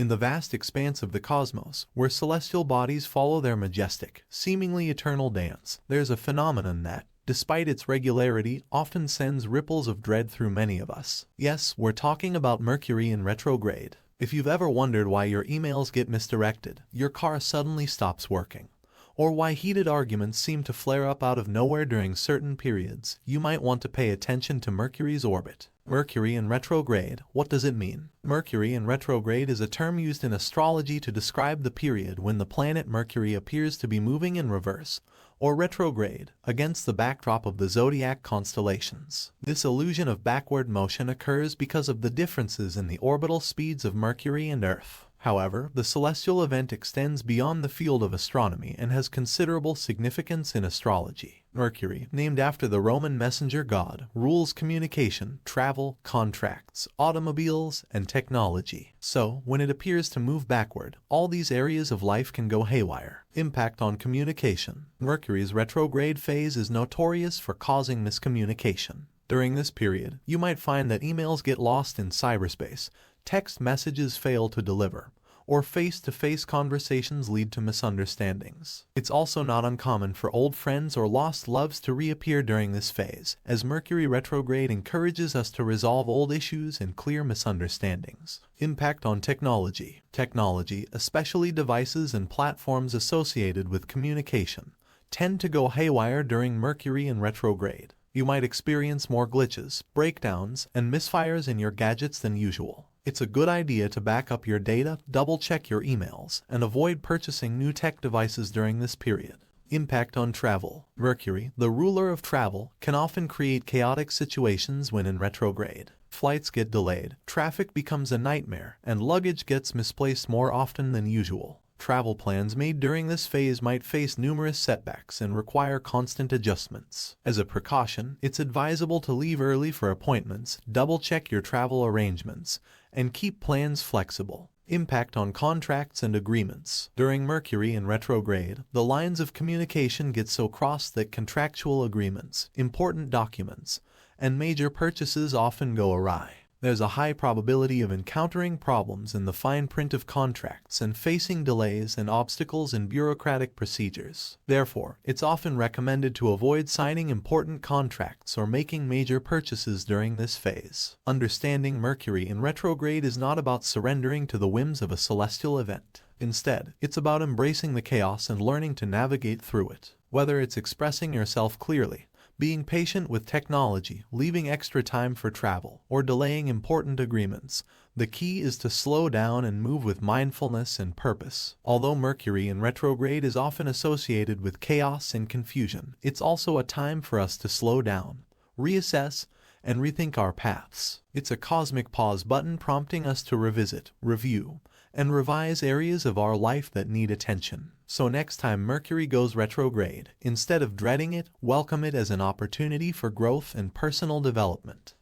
In the vast expanse of the cosmos, where celestial bodies follow their majestic, seemingly eternal dance, there's a phenomenon that, despite its regularity, often sends ripples of dread through many of us. Yes, we're talking about Mercury in retrograde. If you've ever wondered why your emails get misdirected, your car suddenly stops working, or why heated arguments seem to flare up out of nowhere during certain periods, you might want to pay attention to Mercury's orbit. Mercury in retrograde, what does it mean? Mercury in retrograde is a term used in astrology to describe the period when the planet Mercury appears to be moving in reverse, or retrograde, against the backdrop of the zodiac constellations. This illusion of backward motion occurs because of the differences in the orbital speeds of Mercury and Earth. However, the celestial event extends beyond the field of astronomy and has considerable significance in astrology. Mercury, named after the Roman messenger god, rules communication, travel, contracts, automobiles, and technology. So, when it appears to move backward, all these areas of life can go haywire. Impact on communication. Mercury's retrograde phase is notorious for causing miscommunication. During this period, you might find that emails get lost in cyberspace, text messages fail to deliver, or face-to-face conversations lead to misunderstandings. It's also not uncommon for old friends or lost loves to reappear during this phase, as Mercury retrograde encourages us to resolve old issues and clear misunderstandings. Impact on technology. Technology, especially devices and platforms associated with communication, tend to go haywire during Mercury in retrograde. You might experience more glitches, breakdowns, and misfires in your gadgets than usual. It's a good idea to back up your data, double-check your emails, and avoid purchasing new tech devices during this period. Impact on travel. Mercury, the ruler of travel, can often create chaotic situations when in retrograde. Flights get delayed, traffic becomes a nightmare, and luggage gets misplaced more often than usual. Travel plans made during this phase might face numerous setbacks and require constant adjustments. As a precaution, it's advisable to leave early for appointments, double-check your travel arrangements, and keep plans flexible. Impact on contracts and agreements. During Mercury in retrograde, the lines of communication get so crossed that contractual agreements, important documents, and major purchases often go awry. There's a high probability of encountering problems in the fine print of contracts and facing delays and obstacles in bureaucratic procedures. Therefore, it's often recommended to avoid signing important contracts or making major purchases during this phase. Understanding Mercury in retrograde is not about surrendering to the whims of a celestial event. Instead, it's about embracing the chaos and learning to navigate through it. Whether it's expressing yourself clearly, being patient with technology, leaving extra time for travel, or delaying important agreements, the key is to slow down and move with mindfulness and purpose. Although Mercury in retrograde is often associated with chaos and confusion, it's also a time for us to slow down, reassess, and rethink our paths. It's a cosmic pause button prompting us to revisit, review, and revise areas of our life that need attention. So next time Mercury goes retrograde, instead of dreading it, welcome it as an opportunity for growth and personal development.